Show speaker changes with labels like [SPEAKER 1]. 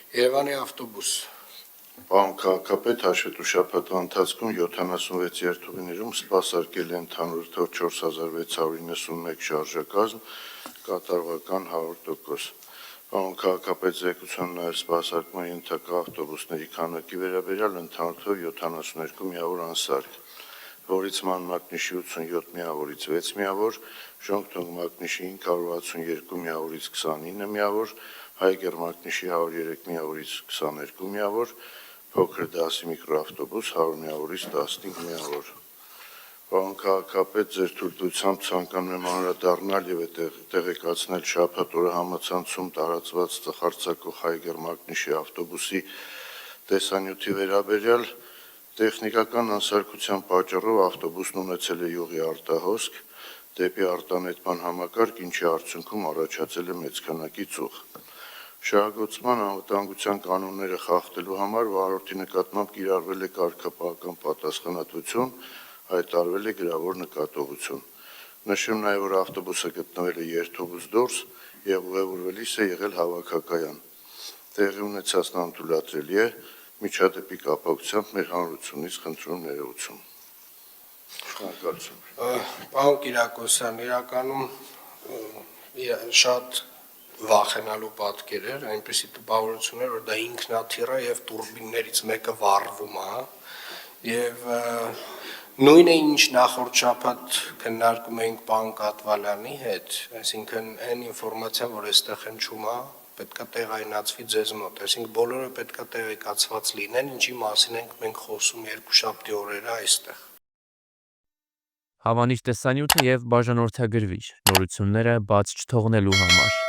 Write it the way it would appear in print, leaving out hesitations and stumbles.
[SPEAKER 1] Երևանի ավտոբուս։
[SPEAKER 2] Պարոն քաղաքապետ, հաշվետու շաբաթվա ընթացքում 76 երթուղիներում սպասարկել է ընդհանուր թվով 4691 շարժակազմ, կատարողական 100%։ Պարոն քաղաքապետ, զեկուցան նաև սպասարկման ենթակա ավտոբուսների քանակի վերաբերյալ ընդհանուր թվով 72 միավոր անսարք, որից ման մակնիշի 87 միավորից 6 միավոր, ժողովրդի մակնիշի 562 միավորից 29 միավոր, Հայգեր մակնիշի 103 միավորից 22 միավոր, փոքր դասի միկրոավտոբուս 100 միավորից 15 միավոր։ Պարոն քաղաքապետ, ձեր թույլտվությամբ ցանկանում եմ անդրադառնալ եւ տեղեկացնել շաբաթ օրը համացանցում տարածված ծխարցակող Հայգեր մակնիշի ավտոբուսի տեսանյութի վերաբերյալ տեխնիկական անսարքության պատճառով ավտոբուսն ունեցել է յուղի արտահոսք դեպի արտանետման համակարգ, ինչի արդյունքում առաջացել է մեծ քանակի ծուխ։ Շահագործման անվտանգության կանոնները խախտելու համար վարորդի նկատմամբ կիրառվել է կարգապահական պատասխանատվություն, հայտարարվել է գրավոր նկատողություն։ Նշեմ նաև, որ ավտոբուսը գտնվել է երթուղուց դուրս եւ ուղևորվելիս է եղել հավաքակայան։ Տեղի ունեցածն անթույլատրելի է, միջադեպի կապակցությամբ մեր հանրությունից խնդրում ներողություն։ Շնորհակալություն։
[SPEAKER 1] Պարոն Կիրակոսյան, իրականում շատ վախենալու պատկեր էր, այնպեսի տպավորություն էր, որ դա ինքնաթիռ է եւ տուրբիններից մեկը վառվում է, եւ նույնը ինչ նախորդ շաբաթ քննարկում էինք պարոն Կատվալյանի հետ, այսինքն այն ինֆորմացիան, որ այստեղ հնչում է, պետք է տեղայնացվի ձեզ մոտ, այսինքն բոլորը պետք է տեղեկացված լինեն, ինչի մասին ենք մենք խոսում երկուշաբթի օրերը այստեղ։
[SPEAKER 3] Հավանիր տեսանյութը եւ բաժանորդագրվիր նորությունները բաց չթողնելու համար։